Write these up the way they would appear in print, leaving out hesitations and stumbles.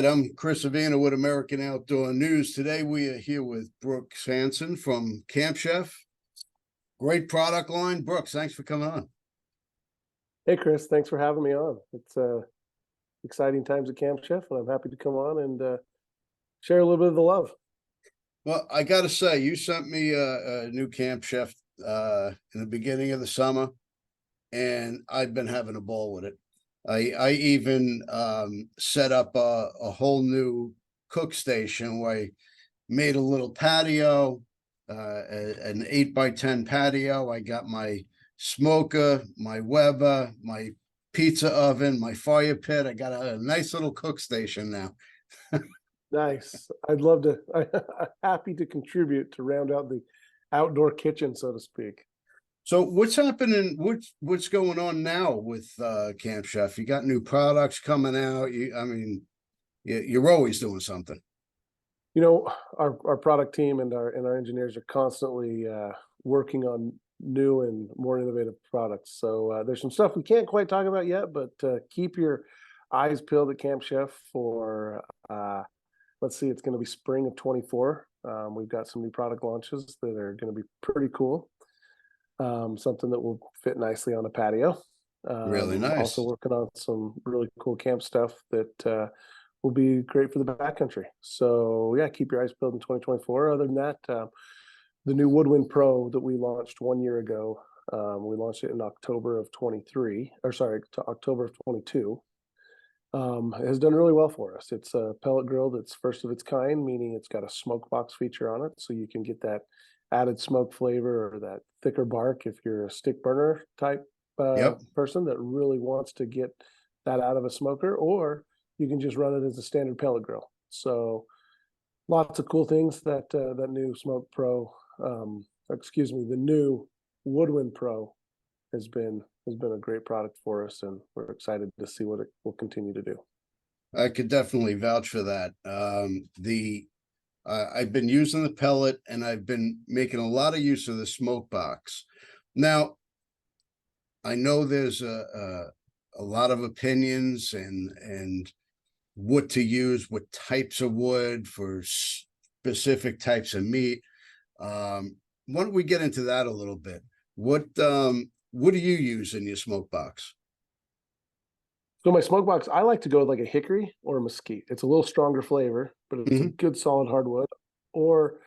right, I'm Chris Avina with American Outdoor News. Today we are here with Brooks Hansen from Camp Chef. Great product line. Brooks, thanks for coming on. Hey, Chris, thanks for having me on. It's exciting times at Camp Chef, and I'm happy to come on and share a little bit of the love. Well, I got to say, you sent me a new Camp Chef in the beginning of the summer, and I've been having a ball with it. I even set up a whole new cook station where I made a little patio, an 8x10 patio. I got my smoker, my Weber, my pizza oven, my fire pit. I got a nice little cook station now. Nice. I'd love to. I'm happy to contribute to round out the outdoor kitchen, so to speak. So what's happening? What's going on now with Camp Chef? You got new products coming out. You're always doing something. You know, our product team and our engineers are constantly working on new and more innovative products. So there's some stuff we can't quite talk about yet, but keep your eyes peeled at Camp Chef for let's see, it's going to be spring of 24. We've got some new product launches that are going to be pretty cool. Something that will fit nicely on a patio. Really nice. Also working on some really cool camp stuff that will be great for the backcountry. So yeah, keep your eyes peeled in 2024. Other than that, the new Woodwind Pro that we launched 1 year ago, we launched it in October of 23, or sorry, to October of 22. Has done really well for us. It's a pellet grill that's first of its kind, meaning it's got a smoke box feature on it, so you can get that added smoke flavor or that thicker bark if you're a stick burner type person that really wants to get that out of a smoker, or you can just run it as a standard pellet grill. So lots of cool things that that new Smoke Pro, the new Woodwind Pro has been a great product for us, and we're excited to see what it will continue to do. I could definitely vouch for that. I've been using the pellet, and I've been making a lot of use of the smoke box. Now, I know there's a lot of opinions and what to use, what types of wood for specific types of meat. Why don't we get into that a little bit? What do you use in your smoke box? So my smoke box, I like to go with like a hickory or a mesquite. It's a little stronger flavor, but it's a good solid hardwood. Or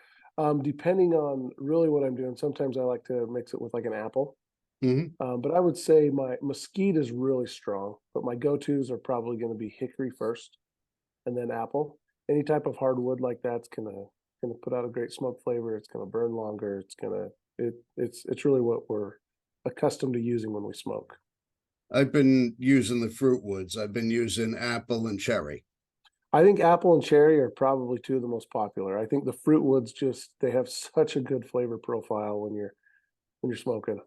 depending on really what I'm doing, sometimes I like to mix it with like an apple. But I would say my mesquite is really strong, but my go-tos are probably going to be hickory first and then apple. Any type of hardwood like that's gonna put out a great smoke flavor. It's gonna burn longer. It's really what we're accustomed to using when we smoke. I've been using the fruit woods. I've been using apple and cherry. I think apple and cherry are probably two of the most popular. I think the fruit woods they have such a good flavor profile when you're smoking.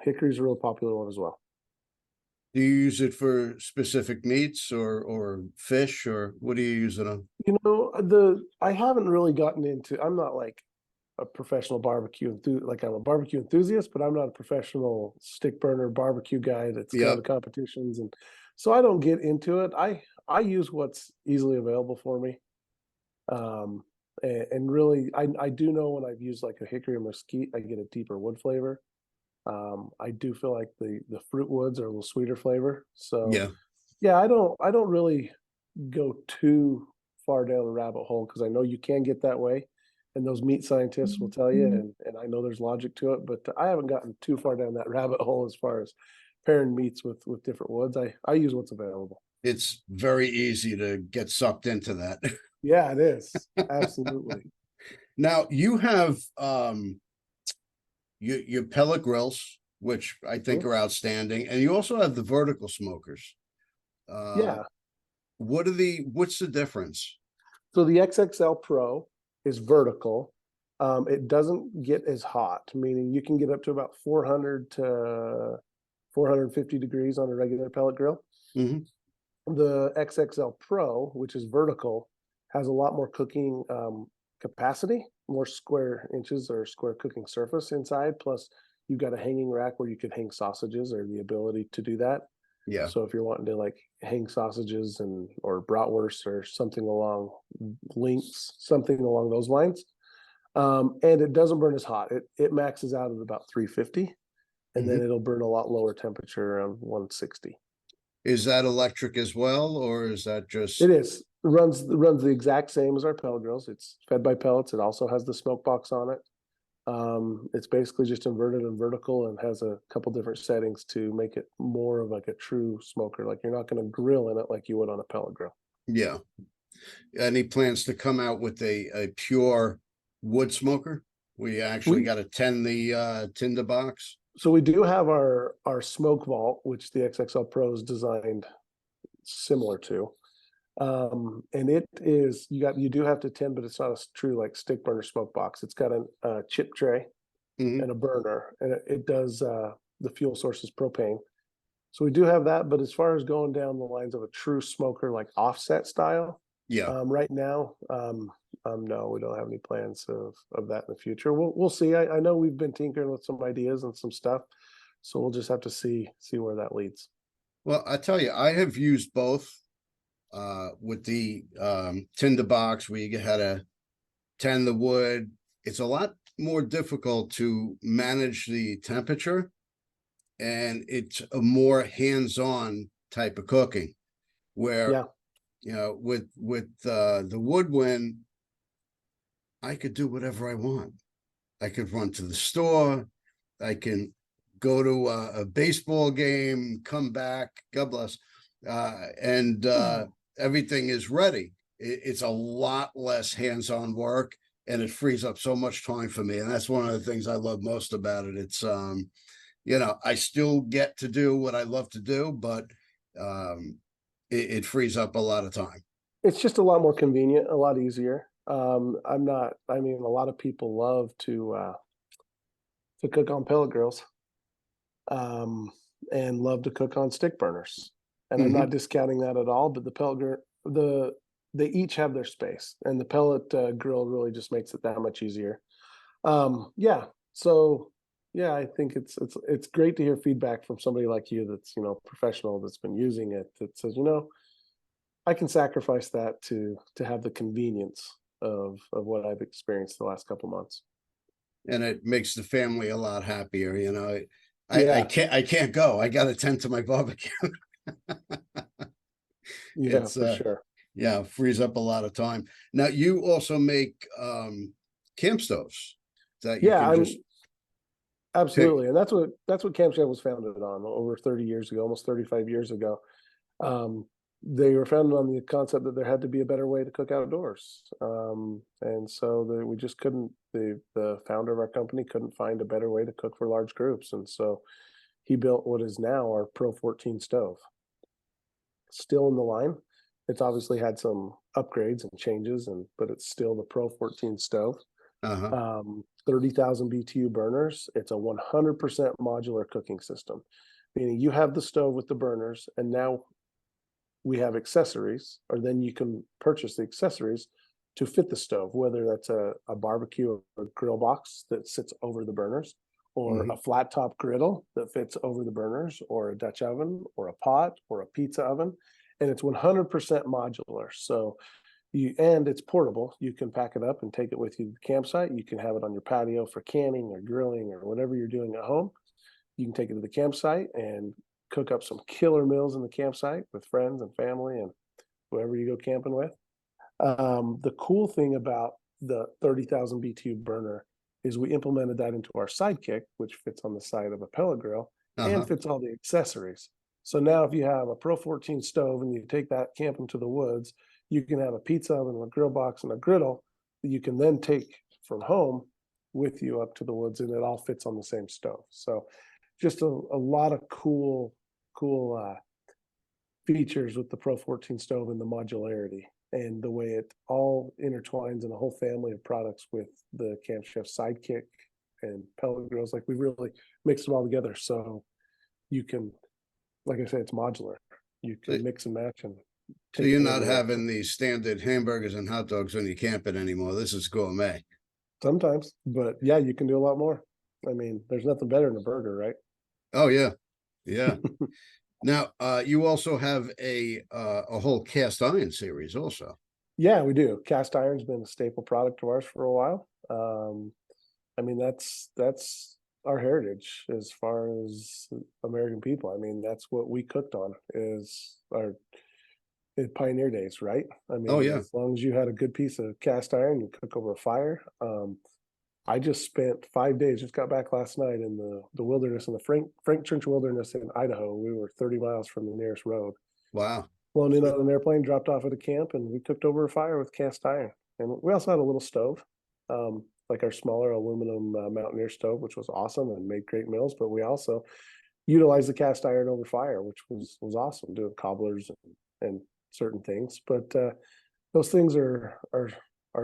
Hickory's a real popular one as well. Do you use it for specific meats or fish, or what do you use it on? You know, I haven't really gotten into. I'm not like a professional barbecue like I'm a barbecue enthusiast, but I'm not a professional stick burner barbecue guy that's going to competitions, and so I don't get into it. I use what's easily available for me, and really I do know when I've used like a hickory or mesquite, I get a deeper wood flavor. I do feel like the fruit woods are a little sweeter flavor. So yeah, I don't really go too far down the rabbit hole because I know you can get that way. And those meat scientists will tell you, and I know there's logic to it, but I haven't gotten too far down that rabbit hole as far as pairing meats with different woods. I use what's available. It's very easy to get sucked into that. Yeah, it is. Absolutely. Now you have your pellet grills, which I think are outstanding, and you also have the vertical smokers. Yeah. What's the difference? So the XXL Pro is vertical. It doesn't get as hot, meaning you can get up to about 400 to 450 degrees on a regular pellet grill. The XXL Pro, which is vertical, has a lot more cooking capacity, more square inches or square cooking surface inside. Plus, you've got a hanging rack where you can hang sausages, or the ability to do that. Yeah. So if you're wanting to like hang sausages or bratwurst or something along something along those lines, and it doesn't burn as hot. It maxes out at about 350, and then it'll burn a lot lower temperature around 160. Is that electric as well, or is that just? It is. It runs the exact same as our pellet grills. It's fed by pellets. It also has the smoke box on it. It's basically just inverted and vertical and has a couple different settings to make it more of like a true smoker. Like you're not going to grill in it like you would on a pellet grill. Yeah. Any plans to come out with a pure wood smoker? We actually got to tend the tinder box. So we do have our smoke vault, which the XXL Pro is designed similar to. And it is, you do have to tend, but it's not a true like stick burner smoke box. It's got a chip tray and a burner, and it does the fuel source is propane. So we do have that, but as far as going down the lines of a true smoker like offset style, Yeah. right now, no, we don't have any plans of that in the future. We'll see. I know we've been tinkering with some ideas and some stuff, so we'll just have to see where that leads. Well, I tell you, I have used both with the tinder box where you had to tend the wood. It's a lot more difficult to manage the temperature, and it's a more hands-on type of cooking where with the woodwind, I could do whatever I want. I could run to the store, I can go to a baseball game, come back, God bless, and everything is ready. It's a lot less hands-on work, and it frees up so much time for me. And that's one of the things I love most about it. It's I still get to do what I love to do, but it frees up a lot of time. It's just a lot more convenient, a lot easier. A lot of people love to cook on pellet grills, and love to cook on stick burners. And I'm not discounting that at all, but the pellet they each have their space, and the pellet grill really just makes it that much easier. So I think it's great to hear feedback from somebody like you that's professional, that's been using it, that says I can sacrifice that to have the convenience of what I've experienced the last couple months. And it makes the family a lot happier. Yeah. I can't go. I got to tend to my barbecue. Yeah, It's for sure. yeah, frees up a lot of time. Now you also make camp stoves that you can just Absolutely. And that's what Camp Chef was founded on over 30 years ago, almost 35 years ago. They were founded on the concept that there had to be a better way to cook outdoors. And so we just couldn't, the founder of our company couldn't find a better way to cook for large groups. And so he built what is now our Pro 14 stove. Still in the line. It's obviously had some upgrades and changes, but it's still the Pro 14 stove. 30,000 BTU burners. It's a 100% modular cooking system, meaning you have the stove with the burners, and now we have accessories, or then you can purchase the accessories to fit the stove, whether that's a barbecue or grill box that sits over the burners, or a flat top griddle that fits over the burners, or a Dutch oven, or a pot, or a pizza oven. And it's 100% modular. So and it's portable. You can pack it up and take it with you to the campsite. You can have it on your patio for canning or grilling or whatever you're doing at home. You can take it to the campsite and cook up some killer meals in the campsite with friends and family and whoever you go camping with. The cool thing about the 30,000 BTU burner is we implemented that into our Sidekick, which fits on the side of a pellet grill and fits all the accessories. So now if you have a Pro 14 stove and you take that camping to the woods, you can have a pizza oven, a grill box, and a griddle that you can then take from home with you up to the woods, and it all fits on the same stove. So just a lot of cool features with the Pro 14 stove and the modularity and the way it all intertwines in a whole family of products with the Camp Chef Sidekick and pellet grills. Like we really mixed them all together. So you can, like I said, it's modular. You can mix and match. And so you're not having the standard hamburgers and hot dogs when you camping anymore. This is gourmet. Sometimes, but yeah, you can do a lot more. I mean, there's nothing better than a burger, right? Oh yeah. Yeah. Now, you also have a whole cast iron series also. Yeah, we do. Cast iron's been a staple product of ours for a while. I mean, that's our heritage as far as American people. I mean, that's what we cooked on is our pioneer days, right? I Oh, mean, yeah. as long as you had a good piece of cast iron, you cook over a fire. I just spent 5 days, just got back last night in the wilderness, in the Frank Church Wilderness in Idaho. We were 30 miles from the nearest road. Wow. Flown in on an airplane, dropped off at a camp, and we cooked over a fire with cast iron. And we also had a little stove, like our smaller aluminum Mountaineer stove, which was awesome and made great meals. But we also utilized the cast iron over fire, which was awesome, doing cobblers and certain things. But those things are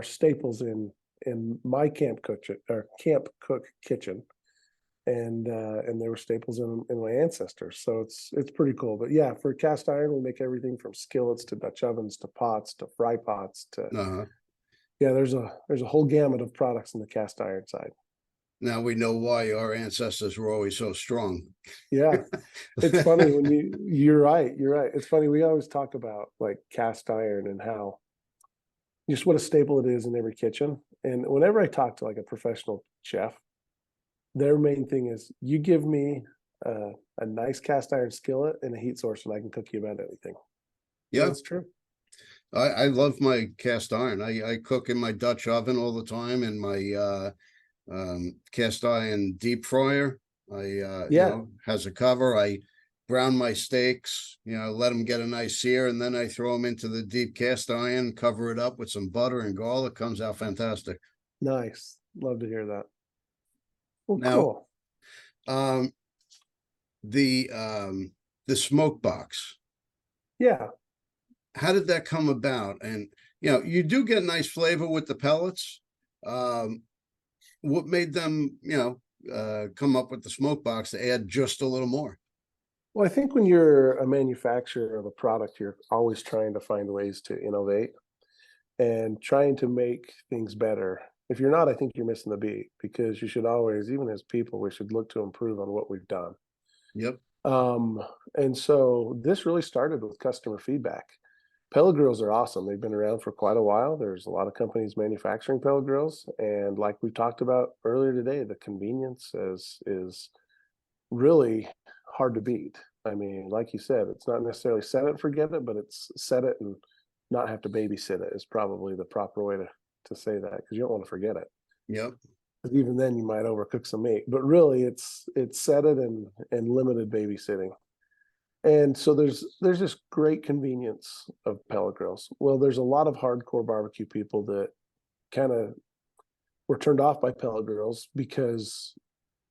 staples in my camp cook kitchen, and they were staples in my ancestors. So it's pretty cool. But yeah, for cast iron, we make everything from skillets to Dutch ovens to pots to fry pots to Uh-huh. yeah. There's a whole gamut of products in the cast iron side. Now we know why our ancestors were always so strong. Yeah, it's funny when you're right. You're right. It's funny. We always talk about like cast iron and how just what a staple it is in every kitchen. And whenever I talk to like a professional chef, their main thing is you give me a nice cast iron skillet and a heat source, and I can cook you about anything. And Yeah, it's true. I love my cast iron. I cook in my Dutch oven all the time, in my cast iron deep fryer. Yeah, has a cover. I brown my steaks, let them get a nice sear, and then I throw them into the deep cast iron, cover it up with some butter and garlic. Comes out fantastic. nice. Love to hear that. Well, Now, cool. um, the smoke box. Yeah. How did that come about? And you do get nice flavor with the pellets. Um, what made them, come up with the smoke box to add just a little more? Well, I think when you're a manufacturer of a product, you're always trying to find ways to innovate and trying to make things better. If you're not, I think you're missing the beat because you should always, even as people, we should look to improve on what we've done. Yep. Um, and so this really started with customer feedback. Pellet grills are awesome. They've been around for quite a while. There's a lot of companies manufacturing pellet grills, and like we talked about earlier today, the convenience is really hard to beat. I mean, like you said, it's not necessarily set it and forget it, but it's set it and not have to babysit it is probably the proper way to say that because you don't want to forget it. Yep. 'Cause even then, you might overcook some meat. But really, it's set it and limited babysitting. And so there's this great convenience of pellet grills. Well, there's a lot of hardcore barbecue people that kind of were turned off by pellet grills because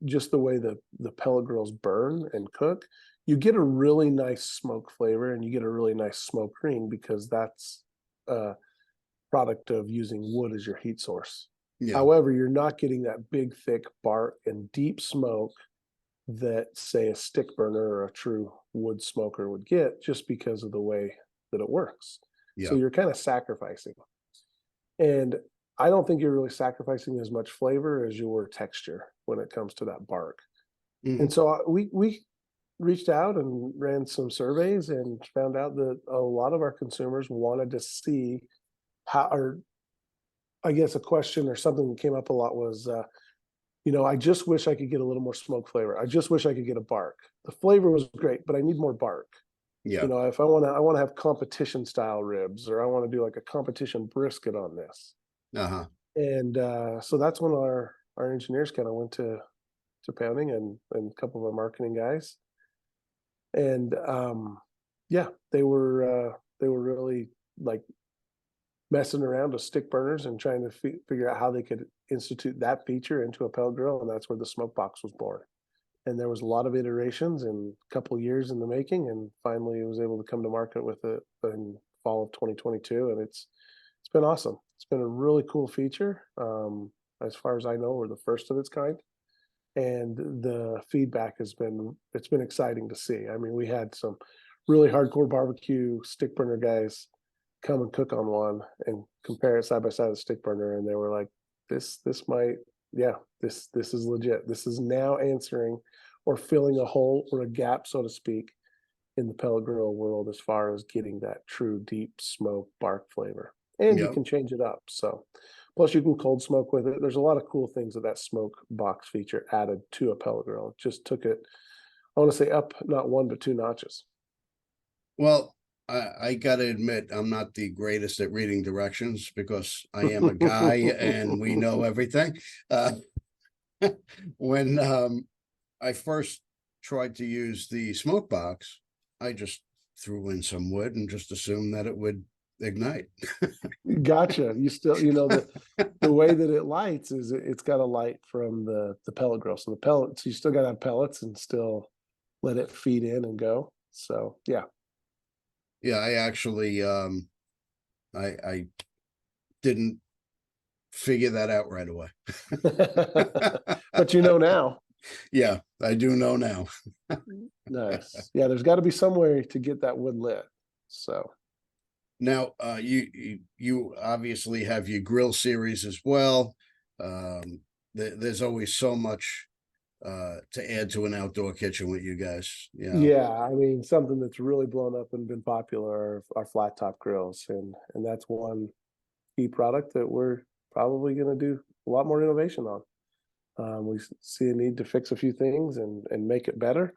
just the way the pellet grills burn and cook, you get a really nice smoke flavor and you get a really nice smoke ring because that's a product of using wood as your heat source. Yeah. However, you're not getting that big, thick bark and deep smoke that, say, a stick burner or a true wood smoker would get just because of the way that it works. So Yeah. you're kind of sacrificing. And I don't think you're really sacrificing as much flavor as your texture when it comes to that bark. And Mhm. so we reached out and ran some surveys and found out that a lot of our consumers wanted to see how, or I guess a question or something that came up a lot was, I just wish I could get a little more smoke flavor. I just wish I could get a bark. The flavor was great, but I need more bark. Yeah. If I want to have competition style ribs, or I want to do like a competition brisket on this. Uh-huh. And so that's when our engineers kind of went to pounding and a couple of our marketing guys. And yeah, they were really like messing around with stick burners and trying to figure out how they could institute that feature into a pellet grill, and that's where the smoke box was born. And there was a lot of iterations and a couple years in the making, and finally it was able to come to market with it in fall of 2022, and it's been awesome. It's been a really cool feature. As far as I know, we're the first of its kind, and the feedback it's been exciting to see. I mean, we had some really hardcore barbecue stick burner guys come and cook on one and compare it side by side with the stick burner, and they were like, this might, yeah, this is legit. This is now answering or filling a hole or a gap, so to speak, in the pellet grill world as far as getting that true deep smoke bark flavor. And you Yep. can change it up. So plus you can cold smoke with it. There's a lot of cool things that smoke box feature added to a pellet grill. It just took it, I want to say, up not one but two notches. Well, I gotta admit, I'm not the greatest at reading directions because I am a guy and we know everything. When I first tried to use the smoke box, I just threw in some wood and just assumed that it would ignite. Gotcha. You still, the way that it lights is it's got a light from the pellet grill. So the pellets, you still got to have pellets and still let it feed in and go. So yeah. Yeah, I actually I didn't figure that out right away. But now. Yeah, I do know now. Nice. Yeah, there's got to be some way to get that wood lit. So Now, you obviously have your grill series as well. There's always so much to add to an outdoor kitchen with you guys. yeah, I mean, something that's really blown up and been popular are flat top grills, and that's one key product that we're probably going to do a lot more innovation on. We see a need to fix a few things and make it better.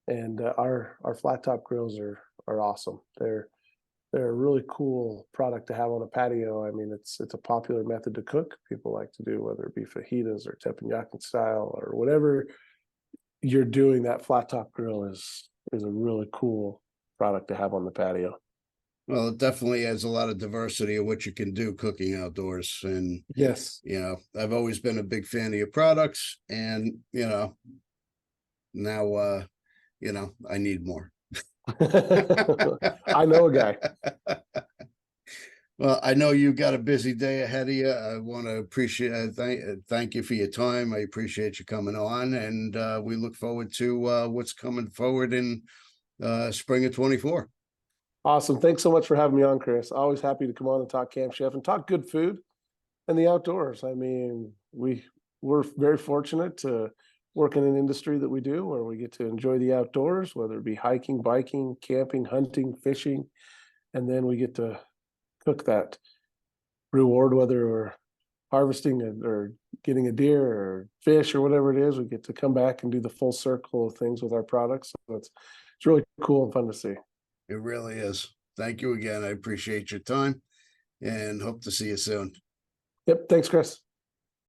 And our flat top grills are awesome. They're a really cool product to have on a patio. I mean, it's a popular method to cook. People like to do, whether it be fajitas or teppanyaki style or whatever you're doing. That flat top grill is a really cool product to have on the patio. Well, it definitely adds a lot of diversity of what you can do cooking outdoors. And, Yes. I've always been a big fan of your products and, now, I need more. I know a guy. Well, I know you got a busy day ahead of you. I want to thank you for your time. I appreciate you coming on, and we look forward to what's coming forward in spring of 24. Awesome. Thanks so much for having me on, Chris. Always happy to come on and talk Camp Chef and talk good food and the outdoors. I mean, we're very fortunate to work in an industry that we do where we get to enjoy the outdoors, whether it be hiking, biking, camping, hunting, fishing, and then we get to cook that reward, whether we're harvesting or getting a deer or fish or whatever it is. We get to come back and do the full circle of things with our products. So it's really cool and fun to see. It really is. Thank you again. I appreciate your time and hope to see you soon. Yep. Thanks, Chris.